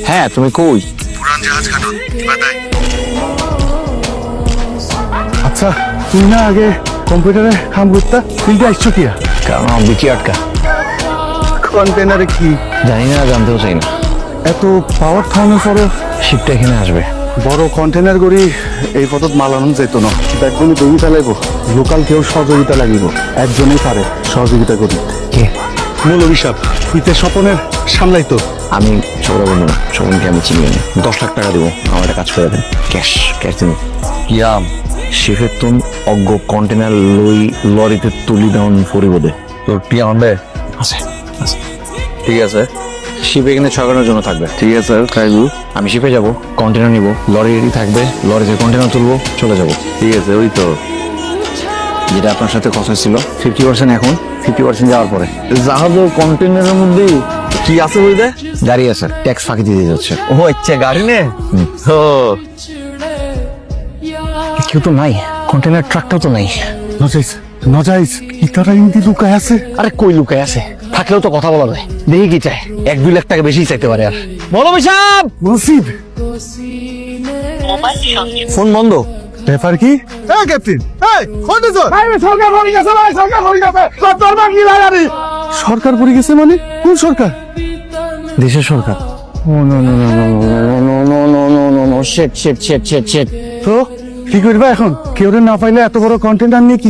হ্যাঁ, তুমি কই? পুরান জাহাজ খাটুন বাদাই। আচ্ছা তুই না আগে কম্পিউটারে কাম করতা, ফিল্ডে আসছো কিয়া? কারণ বিকি আটকা। কন্টেনারে কি জানি না, জানতেও চাই না। এত পাওয়ার থাউনের পরে শিপটা এখানে আসবে। বড় কন্টেনার করি এই পথত মাল আনন্দ যেত না, ব্যাগগুলি দড়ি চালাইব, লোকাল কেউ সহযোগিতা লাগিব, একজনেই পারে সহযোগিতা করি। কে? মূল অভিশাপ ইতে স্বপনের সামলাইতো। আমি ছোকরা বলবো না, স্বপনকে আমি চিনি না। 10 লাখ টাকা দিব, আমার একটা কাজ করে দেন। ক্যাশ ক্যাশ দিন। ইয়াম শিফের তুন অজ্ঞ কন্টেনার লই লরিতে তুলি দেওয়ান পরিবদে তোর টিয়া আনবে আছে। ঠিক আছে, শিপ এখানে 6 ঘন্টার জন্য থাকবে। ঠিক আছে স্যার, খাইবো। আমি শিপে যাব, কন্টেনার নিব, লরি রেডি থাকবে, লরিতে কন্টেনার তুলবো, চলে যাব। ঠিক আছে, ওই তো যেটা আপনার সাথে কথা ছিল 50% এখন, 50% যাওয়ার পরে। জাহাজ ও কন্টেনারের মধ্যে কি আছে বই দে? গাড়ি আছে, ট্যাক্স ফাঁকি দিয়ে যাচ্ছে। ও আচ্ছা, গাড়ি নে। ও কেউ তো নাই, কন্টেনার ট্রাকটাও তো নাই। নজাইস নজাইস ইতারা ইন্দি লুকায় আছে। আরে কই লুকায় আছে? থাকলেও তো কথা বলা যায়। দেখি কি চায়, 1-2 লাখ টাকা বেশি চাইতে পারে। আর বলো বিশাপ, নসিব ফোন বন্ধ। ব্যাপার কি? এই ক্যাপ্টেন, এই কোন দিছো? ভাই সরকার পড়ে গেছে, ভাই সরকার পড়ে গেছে। কতর বাকি লাগারি। সরকার পড়ে গেছে মানে কোন সরকার? দেশের সরকার। Oh no no no no no no no no no no shit shit shit shit shit. তো কি করবা এখন? কেউ না পাইলে এত বড় কন্টেন্ট নিয়ে কি